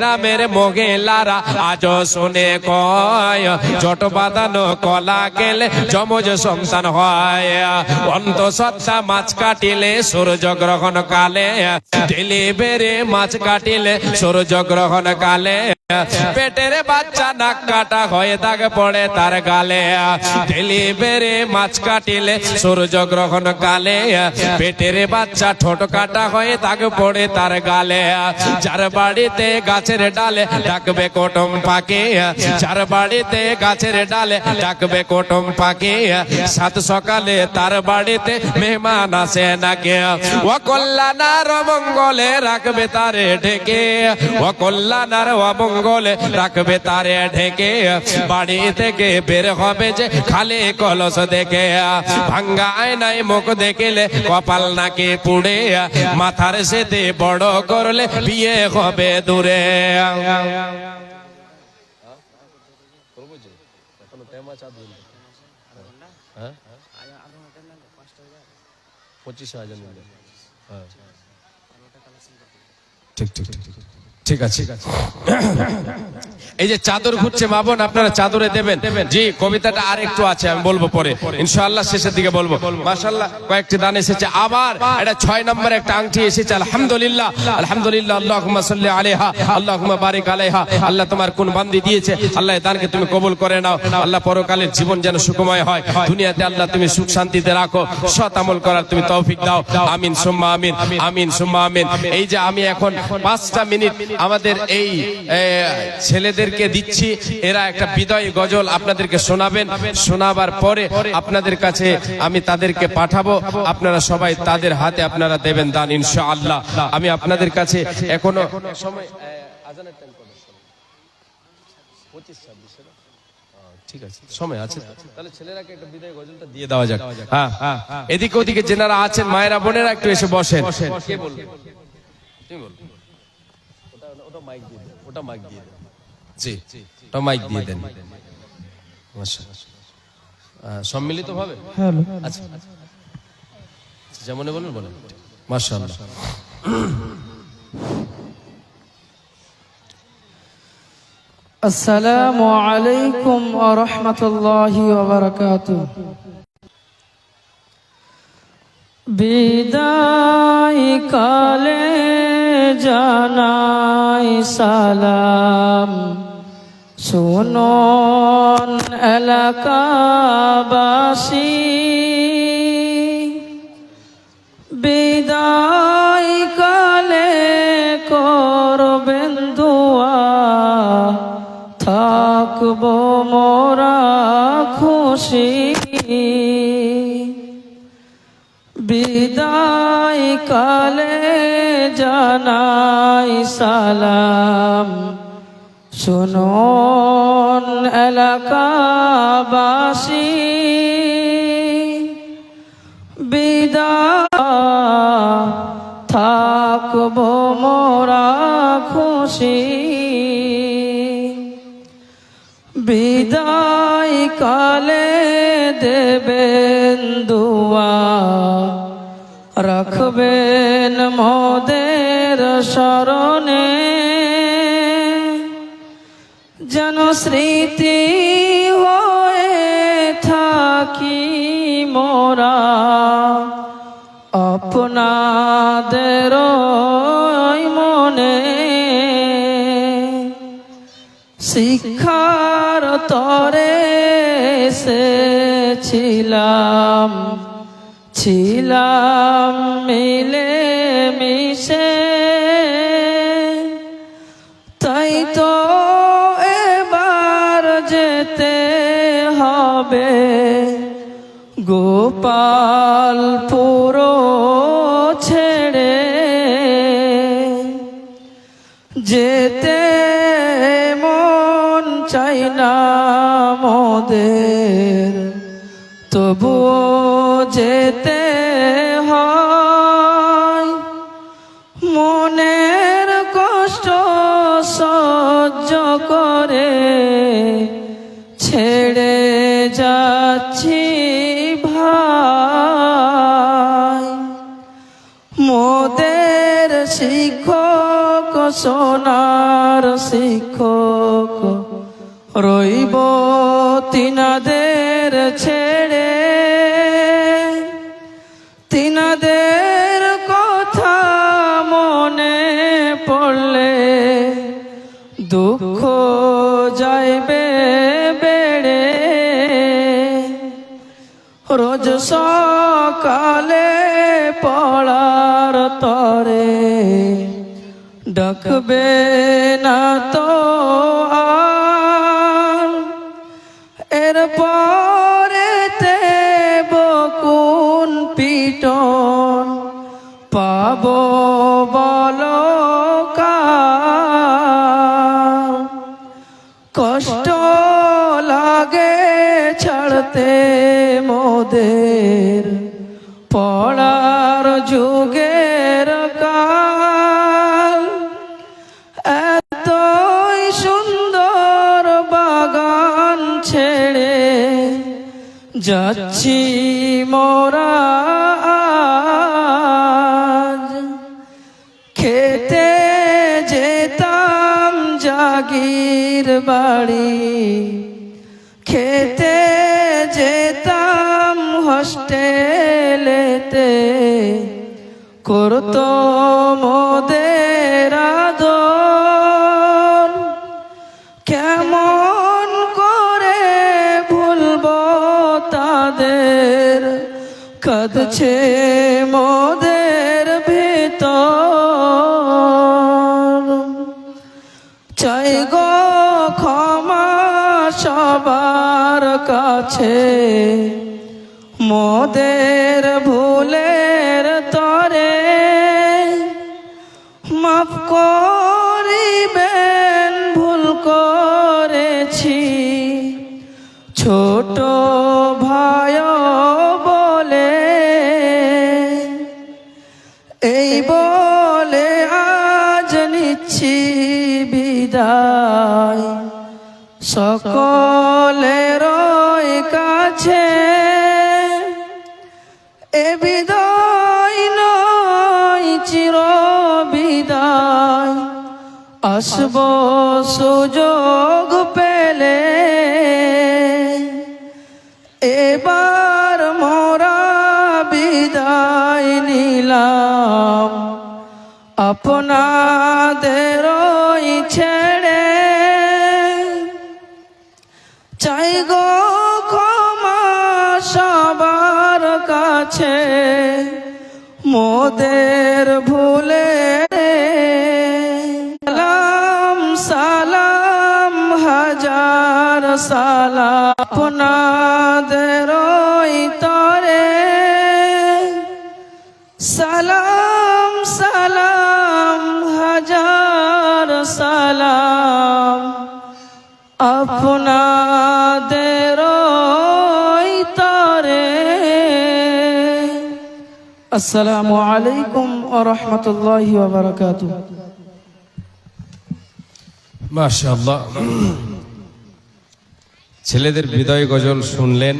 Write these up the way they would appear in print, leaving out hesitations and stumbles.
গ্রামের মহিলারা আজও শুনে কয় জট বাঁধানো কলা গেলে যমজ সন্তান হয়। অন্তঃসত্ত্বা মাছ কাটিলে সূর্যগ্রহণ কালে, ডেলিভারি মাছ কাটিলে সূর্যগ্রহণ কালে, পেটের বাচ্চা নাক কাটা হয়ে দাগ পড়ে তার গালে। ডেলিভারি মাছ কাটিলে সূর্যগ্রহণ কালে, পেটের বাচ্চা ঠোঁট কাটা হয়ে দাগ পড়ে তার গালে। যার বাড়িতে গাছের ডালে ডাকবে কুটুম পাখি, যার বাড়িতে গাছের ডালে ডাকবে কুটুম পাখি, সাত সকালে তার বাড়িতে মেহমান আসে নাকি। ও কল্যাণার মঙ্গলে রাখবে তারে ঢেকে, ও কল্যাণার অমঙ্গলে রাখবে তারে ঢেকে। বাড়ি থেকে বের হবে যে খালি কলস দেখে, ভাঙ্গা আয়নায় মুখ দেখিলে কপাল নাকি পুড়ে, মাথার সেতে বড় করলে বিয়ে হবে দূরে। ঠিক আছে। এই যে চাদর ঘুরছে মা বোন, আপনারা চাদরে দেবেন। জি, কবিতাটা আর একটু আছে, আমি বলবো পরে ইনশাআল্লাহ, শেষের দিকে বলবো। মাশাআল্লাহ কয়েকটি দান এসেছে। আবার এটা 6 নম্বর একটা আংটি এসেছে। আলহামদুলিল্লাহ, আলহামদুলিল্লাহ, আল্লাহুম্মা সাল্লি আলাইহা, আল্লাহুম্মা বারিক আলাইহা। আল্লাহ তোমার কোন বান্দি দিয়েছে, আল্লাহ এই দানকে তুমি কবুল করে নাও। আল্লাহ পরকালের জীবন যেন সুখময় হয়, দুনিয়াতে আল্লাহ তুমি সুখ শান্তিতে রাখো, সৎ আমল করার তুমি তৌফিক দাও। আমিন সুম্মা আমিন, আমিন সুম্মা আমিন। এই যে আমি এখন 5টা মিনিট আমাদের এই ছেলেদেরকে দিচ্ছি, এরা একটা বিদায় গজল আপনাদেরকে শোনাবেন। শোনাবার পরে আপনাদের কাছে আমি তাদেরকে পাঠাবো, আপনারা সবাই তাদের হাতে আপনারা দেবেন দান ইনশাআল্লাহ। আমি আপনাদের কাছে এখনো সময়, আজানের টাইম কত? 25-26। ঠিক আছে, সময় আছে, তাহলে ছেলেরাকে একটা বিদায় গজলটা দিয়ে দেওয়া যাক। হ্যাঁ, এদিকে ওদিকে যেনারা আছেন মায়েরা বোনেরা একটু এসে বসেন। কে বলবে? তুমি বল। ওটা মাইক দিয়ে দেন, ওটা মাইক দিয়ে দেন। জি, ওটা মাইক দিয়ে দেন। সম্মিলিত ভাবে। আচ্ছা, যেমন বলেন বলেন। মাশাআল্লাহ। আসসালামু আলাইকুম ওয়া রাহমাতুল্লাহি ওয়া বারাকাতুহু। বিদায় কালে জানাই সালাম, শুনুন এলাকাবাসী। বিদায় কালে করবেন দুয়া, থাকবো মোরা খুশি। বিদায় কালে জানাই সালাম, শুনুন এলাকাবাসী। বিদায় থাকবো মোরা খুশি। বিদায় কালে দেবেন দুয়া, রাখবেন মোদের স্মরণে, যেন স্মৃতি হয়ে থাকি মোরা আপনাদের মনে। শিক্ষার তরে এসেছিলাম, ছিলাম মিলে মিশে, তাই তো এবার যেতে হবে গোপালপুর ছেড়ে। যেতে মন চাই না মোদের, তবুও যেতে হয়। মনের কষ্ট সহ্য করে ছেড়ে যাচ্ছি ভাই। মোদের শিক্ষক সোনার শিক্ষক রইব তিনাদের ছেড়ে, তিনাদের কথা মনে পড়লে দুঃখ যাইবে বেড়ে। রোজ সকালে পড়ার তরে ডাকবে না তো আর, এরপরে তে বকুন পিটন পাবো বলো কার। কষ্ট লাগে ছাড়তে মোদের পড়ার যুগের কাল, এতই সুন্দর বাগান ছেড়ে যাচ্ছি মোরা আজ। খেতে যেতাম জাগির বাড়ি, খেতে যেতাম হোস্টেলেতে, করতো মোদের আদর। কেমন করে ভুলবো তাদের, কাঁদছে মোদের ভিতর। চাই গো ক্ষমা সবার কাছে, মোদের ভুলের তরে মাফ করিবেন ভুল করেছি, ছোট ভাই বলে। এই বলে আজ নিচ্ছি বিদায় সকলের কাছে। এ বিদায় নয় চির বিদায়, আসব সুযোগ পেলে। এবার মোরা বিদায় নিলাম আপনাদের ছেড়ে। চাই গো ক্ষমা সবার কাছে, মোদের ভুলে। সালাম সালাম হাজার সালাম আপনাদের তরে। সালাম সালাম হাজার সালাম আপনাদের তরে। আসসালামু আলাইকুম ওয়া রাহমাতুল্লাহি ওয়া বারাকাতুহু। মাশাআল্লাহ, ছেলেদের বিদায় গজল শুনলেন।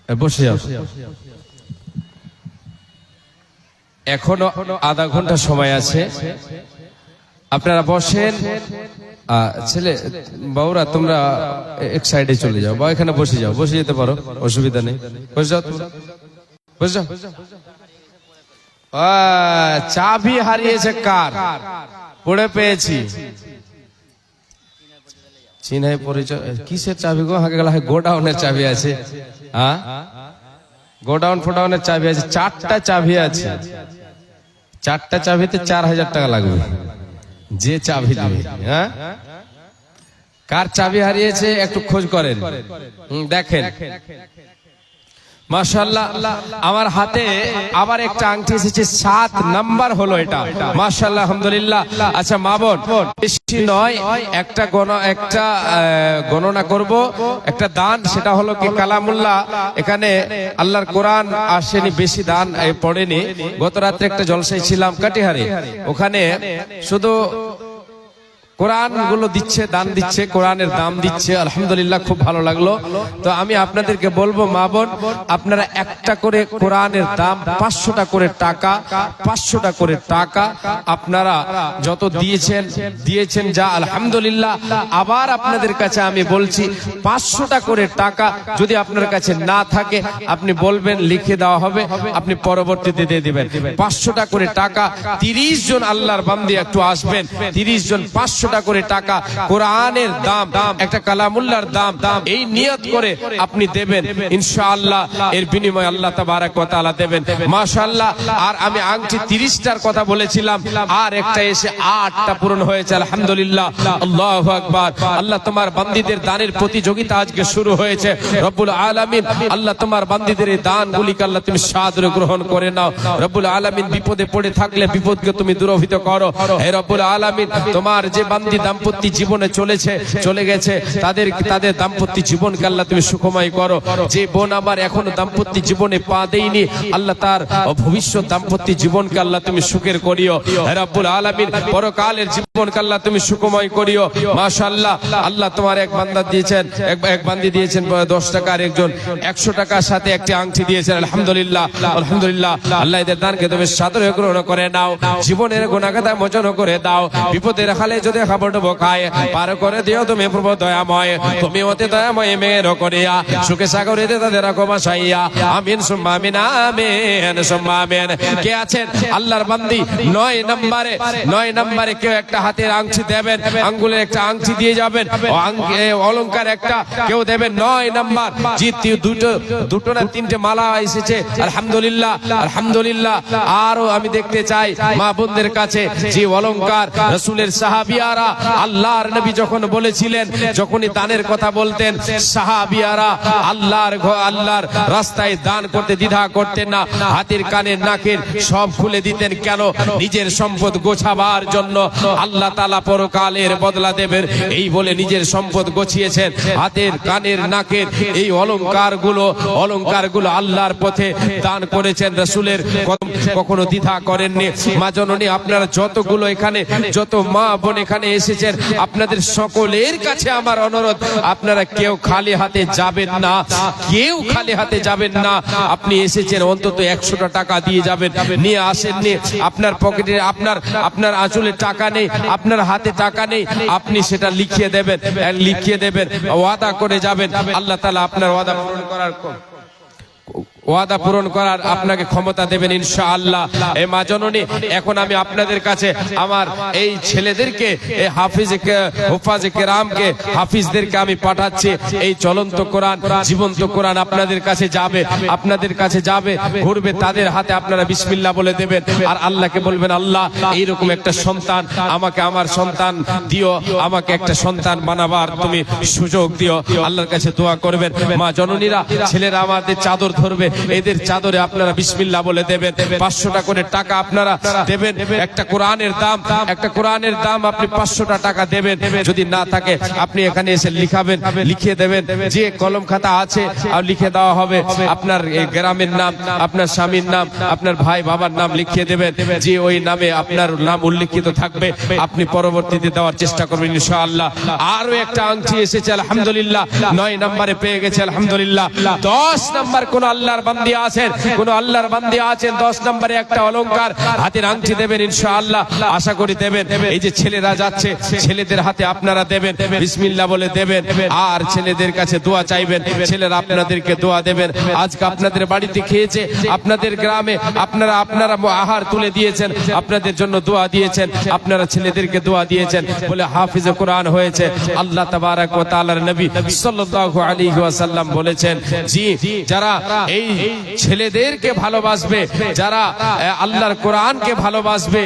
বসে যাও, এখনো আধা ঘন্টা সময় আছে, আপনারা বসেন। ছেলে বাবুরা তোমরা এক সাইডে চলে যাও বা এখানে বসে যাও, বসে যেতে পারো, অসুবিধা নেই। বসে যাও, বসে যাও। চাবি হারিয়েছে কার? পড়ে পেয়েছি। চিনাই পরিচয় কিসের চাবি গো? গোডাউনের চাবি আছে। হ্যাঁ, গোডাউন ফোডাউনের চাবি আছে। 4টা চাবি আছে। 4টা চাবিতে 4000 টাকা লাগবে যে চাবি দিবে। হ্যাঁ, কার চাবি হারিয়েছে একটু খোঁজ করেন, দেখেন। মাশাআল্লাহ, আমার হাতে আবার একটা আংটি এসেছে, 7 নাম্বার হলো এটা। মাশাআল্লাহ, আলহামদুলিল্লাহ। আচ্ছা মা বোন, বেশি নয়, একটা গণনা করব, একটা দান, সেটা হলো কি কালামুল্লাহ। এখানে আল্লাহর কোরআন আসেনি, বেশি দান পড়েনি। গত রাত্রে একটা জলসায় ছিলাম কাটিহারে, ওখানে শুধু কোরআন গুলো দিচ্ছে, দান দিচ্ছে, কোরআনের দাম দিচ্ছে, আলহামদুলিল্লাহ খুব ভালো লাগলো। তো আমি আপনাদেরকে বলবো মা বোন, আপনারা একটা করে কোরআনের দাম 500টা করে টাকা, 500টা করে টাকা আপনারা যত দিয়েছেন যা আলহামদুলিল্লাহ। আবার আপনাদের কাছে আমি বলছি 500টা করে টাকা যদি আপনার কাছে না থাকে আপনি বলবেন, লিখে দেওয়া হবে, আপনি পরবর্তীতে দিয়ে দিবেন। 500টা করে টাকা, 30 জন আল্লাহর বান্দি একটু আসবেন, 30 জন 500টা করে টাকা, কোরআনের দাম, একটা কালামুল্লাহর দাম, এই নিয়ত করে আপনি দেবেন ইনশাআল্লাহ। এর বিনিময়ে আল্লাহ তাবারক ওয়া তাআলা দেবেন মাশাআল্লাহ। আর আমি আংটি 30টার কথা বলেছিলাম, আর একটা এসে 8টা পূরণ হয়েছে আলহামদুলিল্লাহ। আল্লাহু আকবার। আল্লাহ তোমার বান্দীদের দানের প্রতিযোগিতা আজকে শুরু হয়েছে। রব্বুল আলামিন আল্লাহ তোমার বান্দীদের এই দানগুলিকে আল্লাহ তুমি সাদরে গ্রহণ করে নাও। রব্বুল আলামিন বিপদে পড়ে থাকলে বিপদকে তুমি দূরভূত করো। হে রব্বুল আলামিন, তোমার যে বান্দী দাম্পত্য জীবনে চলে গেছে তাদের দাম্পত্য জীবনকে আল্লাহ তুমি সুখময় করো। যে বোন আমার এখনো দাম্পত্য জীবনে পা দেয়নি, আল্লাহ তার ভবিষ্যৎ দাম্পত্য জীবনকে আল্লাহ তুমি সুখের করিও। হে রব্বুল আলামিন, পরকালের জীবনকে আল্লাহ তুমি সুখময় করিও মাশাআল্লাহ। আল্লাহ তোমার এক বান্দা দিয়েছেন, এক বান্দি দিয়েছেন 10 টাকার, একজন 100 টাকার সাথে একটি আংটি দিয়েছেন আলহামদুলিল্লাহ। আলহামদুলিল্লাহ, আল্লাহ এদের দানকে তুমি সাদরে গ্রহণ করে নাও, জীবনের গুনাহগাতা মোচন করে দাও, বিপদের হালে যদি খাবার খায় পার করে দিও তুমি প্রভু দয়াময়। তুমি অতি দয়াময় মেয়ের করিয়া সুখে সাগরে তাদের রাখো বাসাইয়া। আমিন সুম্মা আমিন, আমিন সুম্মা আমিন। কে আছেন আল্লাহর বান্দি 9 নম্বরে কেউ একটা হাতের আংটি দেবেন, আঙ্গুলের একটা আংটি দিয়ে যাবেন, অলংকার একটা কেউ দেবেন 9 নাম্বার। জি দুটো না 3টে মালা এসেছে আলহামদুলিল্লাহ। আলহামদুলিল্লাহ, আরো আমি দেখতে চাই মা বোনদের কাছে যে অলংকার রাসূলের সাহাবিয়ারা, আল্লাহর নবী যখন বলেছিলেন, যখনই দানের কথা বলতেন সাহাবিয়ারা আল্লাহর রাস্তায় দান করতে দ্বিধা করতেন না, হাতের কানের নাকের সব খুলে দিতেন। কেন? নিজের সম্পদ গোছাবার জন্য। আল্লাহ তাআলা পরকালের বদলা দেবেন এই বলে নিজের সম্পদ গোছিয়েছেন। হাতের কানের নাকের এই অলংকারগুলো আল্লাহর পথে দান করেছেন, রাসূলের কখনো দ্বিধা করেননি। মা জননী, আপনারা যতগুলো এখানে, যত মা বোন এখানে এসেছেন, আপনাদের সকলের কাছে আমার অনুরোধ, আপনারা কেউ খালি হাতে যাবেন না, কেউ খালি হাতে যাবেন না। আপনি এসেছেন অন্তত 100টা টাকা দিয়ে যাবেন, নিয়ে আসেননি আপনার পকেটে, আপনার আঁচলে টাকা নেই, আপনার হাতে টাকা নেই, আপনি সেটা লিখিয়ে দেবেন, ওয়াদা করে যাবেন। আল্লাহ তাআলা আপনার ওয়াদা পূরণ করার আপনাকে ক্ষমতা দেবেন ইনশাআল্লাহ। এ মা জননী, এখন আমি আপনাদের কাছে আমার এই ছেলেদেরকে, এই হুফাজে কেরামকে, হাফিজদেরকে আমি পাঠাচ্ছি। এই চলন্ত কোরআন, জীবন্ত কোরআন আপনাদের কাছে যাবে, ঘুরবে, তাদের হাতে আপনারা বিসমিল্লাহ বলে দেবেন আর আল্লাহকে বলবেন, আল্লাহ এইরকম একটা সন্তান আমাকে, আমার সন্তান দিও, আমাকে একটা সন্তান বানাবার তুমি সুযোগ দিও। আল্লাহর কাছে দোয়া করবেন। মা জননীরা, ছেলেরা আমাদের চাদর ধরবে, এদের চাদরে আপনারা বিসমিল্লাহ বলে দেবেন। 500টা করে টাকা আপনারা দেবেন। একটা কোরআনের দাম আপনি 500টা টাকা দেবেন। যদি না থাকে আপনি এখানে এসে লিখিয়ে দেবেন। যে কলম খাতা আছে আর লিখে দেওয়া হবে আপনার গ্রামের নাম, আপনার স্বামীর নাম, আপনার ভাই বাবার নাম লিখিয়ে দেবেন। যে ওই নামে আপনার নাম উল্লেখিত থাকবে আপনি পরবর্তীতে দেওয়ার চেষ্টা করবেন ইনশাআল্লাহ। আরো একটা আংটি এসেছে আলহামদুলিল্লাহ, 9 নম্বরে পেয়ে গেছে আলহামদুলিল্লাহ। 10 নম্বর কোন আল্লাহর বান্দি আছেন 10 নম্বরে একটা অলংকার হাতের আংটি দেবেন ইনশাআল্লাহ, আশা করি দেবেন। এই যে ছেলেরা যাচ্ছে, ছেলেদের হাতে আপনারা দেবেন, বিসমিল্লাহ বলে দেবেন আর ছেলেদের কাছে দোয়া চাইবেন। ছেলেরা আপনাদেরকে দোয়া দেবেন। আজকে আপনাদের বাড়িতে খেয়েছে, আপনাদের গ্রামে আপনারা আহার তুলে দিয়েছেন, আপনাদের জন্য দোয়া দিয়েছেন, আপনারা ছেলেদেরকে দোয়া দিয়েছেন বলে হাফিজে কোরআন হয়েছে। আল্লাহ তাবারক ওয়া তাআলার নবী সাল্লাল্লাহু আলাইহি ওয়াসাল্লাম বলেছেন, জি যারা এই ছেলেদেরকে ভালোবাসবে, যারা আল্লাহর কোরআনকে ভালোবাসবে,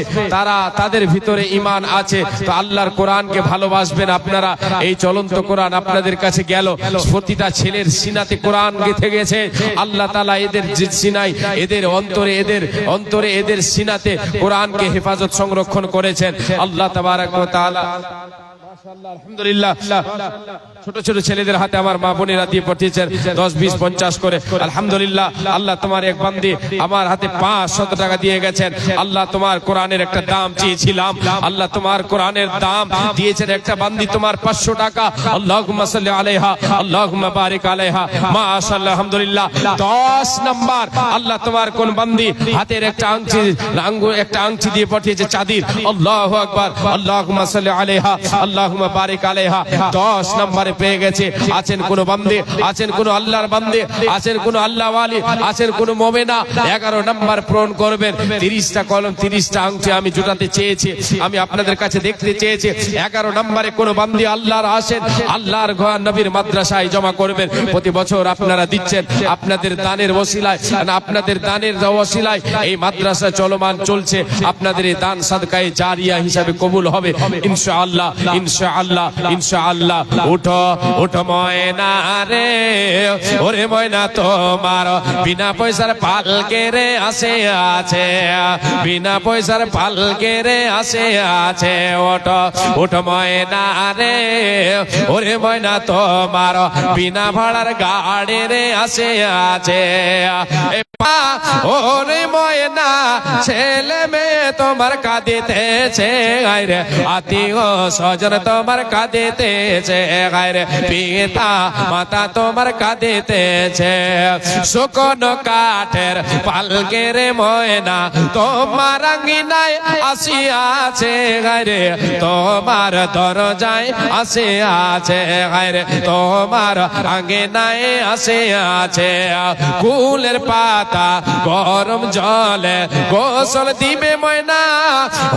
তাদের ভিতরে ঈমান আছে। তো আল্লাহর কোরআনকে ভালোবাসবেন আপনারা। এই চলন্ত কোরআন আপনাদের কাছে গেল, প্রতিটা ছেলের সিনাতে কোরআন গেঁথে গেছে। আল্লাহ তাআলা এদের সিনায়, এদের অন্তরে, এদের সিনাতে কোরআনকে হেফাজত সংরক্ষণ করেছেন। আল্লাহ তাবারক ওয়া তাআলা আলহামদুলিল্লাহ ছোট ছোট ছেলেদের হাতে আমার মা বোনেরা দিয়ে পাঠিয়েছেন 10, 20, 50 করে। আলহামদুলিল্লাহ আল্লাহ তোমার এক বান্দি আমার হাতে 500 টাকা দিয়ে গেছেন। আল্লাহ তোমার কোরআনের একটা দাম চেয়েছিলাম, আল্লাহ তোমার কোরআনের দাম দিয়েছেন একটা বান্দি তোমার 500 টাকা। আল্লাহুম্মা সাল্লি আলাইহা আল্লাহুম্মা বারিক আলাইহা মাশাআল্লাহ। আলহামদুলিল্লাহ 10 নাম্বার আল্লাহ তোমার কোন বান্দি হাতের একটা আংটি দিয়ে পাঠিয়েছে চাঁদির। আল্লাহু আকবার। আল্লাহুম্মা সাল্লি আলাইহা আল্লাহুম্মা বারিক আলাইহা 10 নম্বরে পেয়ে গেছে। আছেন কোন বান্দে, আছেন কোন আল্লাহর বান্দে, আছেন কোন আল্লাহ ওয়ালি, আছেন কোন মুমিনা 11 নম্বর পূরণ করবেন। 30টা কলম 30টা আংটি আমি জোটাতে চেয়েছি, আমি আপনাদের কাছে দেখতে চেয়েছি। 11 নম্বরে কোন বান্দি আল্লাহর আসেন, আল্লাহর ঘর নবীর মাদ্রাসায় জমা করবেন। প্রতি বছর আপনারা দিচ্ছেন, আপনাদের দানের ওসিলায়, আপনাদের দানের ওসিলায় এই মাদ্রাসা চলমান চলছে। আপনাদের এই দান সাদকায়ে জারিয়া হিসাবে কবুল হবে ইনশাআল্লাহ, ইনশাআল্লাহ, ইনশাআল্লাহ। উঠো উঠো ময়না রে, ওরে ময়না তোমার বিনা পয়সার পালকে রে আসে আছে, বিনা পয়সার পালকে রে আসে আছে। ওঠো উঠো ময়না রে, ওরে ময়না তোমার বিনা ভাড়ার গাড়ি রে আসে আছে। ওরে ময়না ছেলে মেয়ে তোমার কাঁদিতেছে গায়রে, আত্মীয় স্বজন তোমার কাঁদিতেছে গায়রে, পিতা মাতা তোমার কাঁদিতেছে। শুকনো কাঠের পালকে রে ময়না তোমার আঙ্গিনায় আসিয়াছে গায়রে, তোমার দরজায় আসিয়াছে গায়রে, তোমার আঙ্গিনায় আসিয়াছে। কুলের পাতা গরম জলে গোসল দিবে ময়না,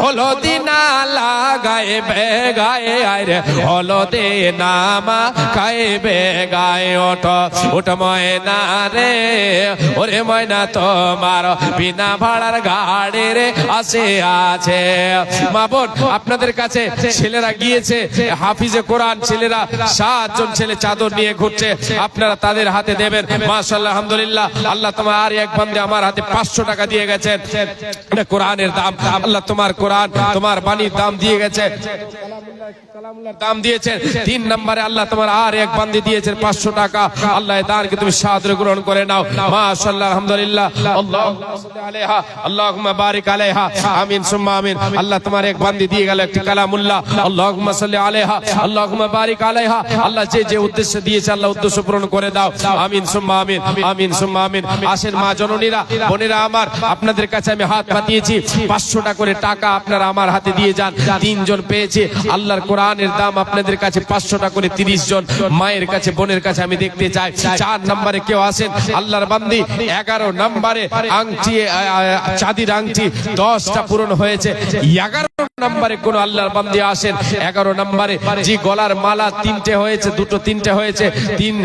হলদি না লাগাইবে গায়ে আরে, হলদি নামা খাইবে গায়ে। ওঠো ওঠো ময়না রে, ওরে ময়না তোমার বিনা ভাড়ার গাড়ি রে আসে আছে। মা বোন আপনাদের কাছে ছেলেরা গিয়েছে হাফিজে কোরআন, ছেলেরা 7 জন ছেলে চাদর নিয়ে ঘুরছে, আপনারা তাদের হাতে দেবেন। মাশাআল্লাহ আলহামদুলিল্লাহ। আল্লাহ তোমার আর এক বান্দে আমার হাতে 500 টাকা দিয়ে গেছেন। এটা কোরআনের দাম, আল্লাহ তোমার কোরআন তোমার বাণীর দাম দিয়ে গেছে, কালামুল্লাহর দাম দিয়েছেন। 3 নম্বরে আল্লাহ তোমার আর এক বান্দি দিয়েছেন 500 টাকা। আল্লাহ এই দানকে তুমি সাদরে গ্রহণ করে নাও। মাশাআল্লাহ আলহামদুলিল্লাহ। আল্লাহুম্মা সাল্লি আলাইহা আল্লাহুম্মা বারিক আলাইহা আমিন সুম্মা আমিন। আল্লাহ তোমার এক বান্দি দিয়ে গেল একটি কালামুল্লাহ। আল্লাহুম্মা সাল্লি আলাইহা আল্লাহুম্মা বারিক আলাইহা। আল্লাহ যে যে উদ্দেশ্য দিয়েছে আল্লাহ উদ্দেশ্য পূরণ করে দাও। আমিন সুম্মা আমিন, আমিন সুম্মা আমিন। আসেন মা জননীরা বোনেরা আমার, আপনাদের কাছে আমি হাত পাতিয়েছি 500 টাকা করে টাকা আপনারা আমার হাতে দিয়ে যান। 3 জন পেয়েছে। আল্লাহর কোরআনের দাম আপনাদের কাছে 500 টাকা করে 30 জন মায়ের কাছে বোনের কাছে আমি দেখতে চাই। 4 নম্বরে কেউ আসেন আল্লাহর বান্দি। 11 নম্বরে আংটি চাঁদির আংটি 10টা পূরণ হয়েছে। 11 নম্বরে কোন আল্লাহর বান্দি আসেন। 11 নম্বরে জি গলার মালা 3টে হয়েছে, 2টো 3টে হয়েছে 3।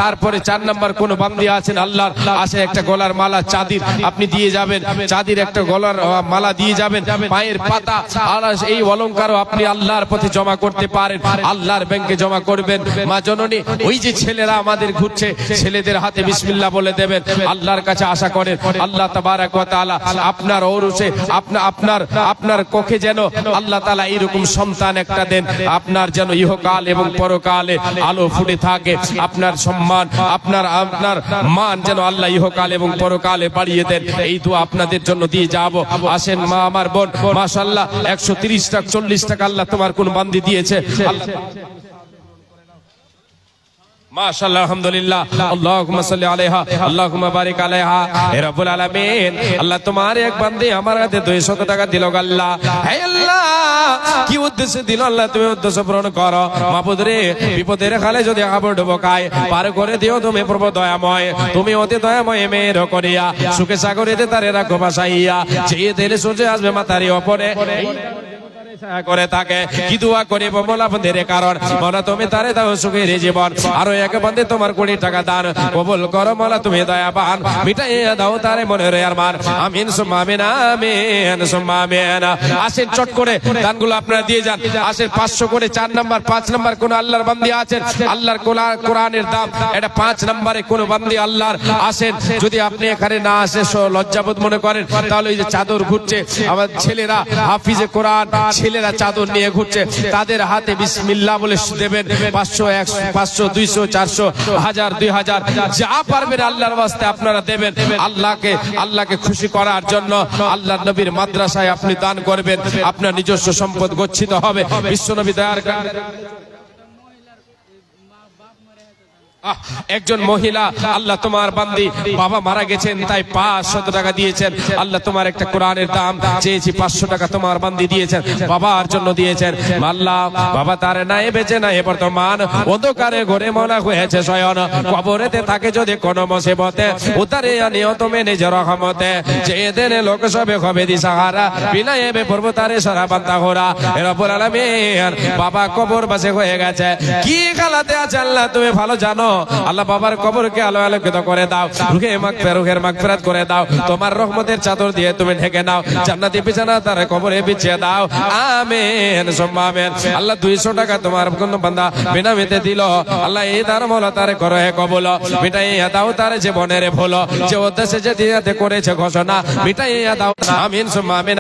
তারপরে 4 নম্বর কোন বান্দি আছেন আল্লাহর আসে একটা গলার মালা চাঁদির আপনি দিয়ে যাবেন, চাঁদির একটা গলার মালা দিয়ে যাবেন। পায়ের পাতা আর এই অলংকারও আপনি আল্লাহর পথে জমা করতে পারেন, আল্লাহর ব্যাংকে জমা করবেন। মা জননী ওই যে ছেলেরা আমাদের ঘুরছে ছেলেদের হাতে বিসমিল্লাহ বলে দেবেন। আল্লাহর কাছে আশা করেন আল্লাহ তাবারক ওয়া তাআলা আপনার ওরসে আপনার কোখে যেন আল্লাহ তাআলা এরকম সন্তান একটা দেন, আপনার যেন ইহকাল এবং পরকালে আলো ফুটে থাকে, আপনার সম্মান আপনার মান যেন আল্লাহ ইহকাল এবং পরকালে বাড়িয়ে দেন। এই দোয়া আপনাদের জন্য দিয়ে যাব। আসেন মা আমার বোন মাশাআল্লাহ 130 টাকা 40 টাকা আল্লাহ তোমার কোন বান্দি দিয়েছে। মাশাআল্লাহ আলহামদুলিল্লাহ। আল্লাহুম্মা সাল্লি আলাইহা আল্লাহুম্মা বারিক আলাইহা। হে রব্বুল আলামিন আল্লাহ তোমার এক বান্দি আমার হাতে 200 টাকা দিল। আল্লাহ হে আল্লাহ কি উদ্দেশ্যে দিল আল্লাহ তুমি উদ্দেশ্য পূরণ করো। মাবুদ রে বিপদের কালে যদি আবড় ঢোকায় পার করে দিও তুমি প্রভু দয়াময়, তুমি অতি দয়াময় মেয়ের করিয়া সুখে সাগরেতে তারে রাখো বাসাইয়া, যে দিলে সূর্য আসবে মাতারি ওপরে করে থাকে। কি দোয়া করি মোলা বন্ধের কারণ মোলা তুমি তারে দাও সুখের জীবন। আরো এক বান্দে তোমার 20 টাকা দান কবুল করো মোলা তুমি দয়াবান, মিটাইয়া দাও তারে মনের আরমান। আমিন সুম্মা আমিন, আমিন সুম্মা আমিন। আসেন চট করে দানগুলো আপনারা দিয়ে যান। আসেন 500 করে 4 নাম্বার 5 নাম্বার কোন আল্লাহর বান্দি আছেন আল্লাহর কোরআনের দাম এটা 5 নম্বরে কোন বান্দি আল্লাহর আসেন। যদি আপনি এখানে না আসে লজ্জাবোধ মনে করেন তাহলে ওই যে চাদর ঘুরছে আমার ছেলেরা হাফিজে কোরআন ছেলেরা চাদর নিয়ে ঘুরছে, তাদের হাতে বিসমিল্লাহ বলে দেবেন। 500, 100, 500, 200, 400, 1000, 2000 যা পারবেন আল্লাহর ওয়াস্তে আপনারা দেবেন। আল্লাহকে খুশি করার জন্য আল্লাহর নবীর মাদ্রাসায় আপনি দান করবেন, আপনার নিজস্ব সম্পদ গচ্ছিত হবে। বিশ্বনবী দয়ার একজন মহিলা, আল্লাহ তোমার বান্দি বাবা মারা গেছেন তাই 500 টাকা দিয়েছেন। আল্লাহ তোমার একটা কোরআনের দাম চেয়েছি, 500 টাকা তোমার বান্দি দিয়েছেন, বাবার জন্য দিয়েছেন। আল্লাহ বাবা তার নাই বেঁচে নাই বর্তমান অন্ধকারে ঘরে মনে হয়েছে শয়ন, কবরেতে থাকে যদি কোন মুসিবতে উতারে আনিও তুমি নিজের রহমতে, যে দেনে লোক সবে হবে দিশাহারা বিনা এবে পর্বতারে সারা বান্দা ঘোরা। রব্বুল আলামিন বাবা কবর বাসে হয়ে গেছে, কি গালাতে আছে আল্লাহ তুমি ভালো জানো। আল্লাহ বাবার কবরকে আলো আলোকিত করে দাও, রুহের মাগফিরাত করে দাও, তোমার রহমতের চাদর দিয়ে তুমি ঢেকে নাও, জান্নাতি বিছানা তার কবরে বিছিয়ে দাও। আমিন সুম্মা আমিন। আল্লাহ 200 টাকা তোমার কোন বান্দা বিনামিতে দিল, আল্লাহ এই তার মওলা তার করে কবুল, মিটাইয়া দাও তার জীবনের ভুল, যে উদ্দেশ্যে যে দিয়াতে করেছে ঘোষণা, মিটাইয়া দাও। আমিন সুম্মা আমিন।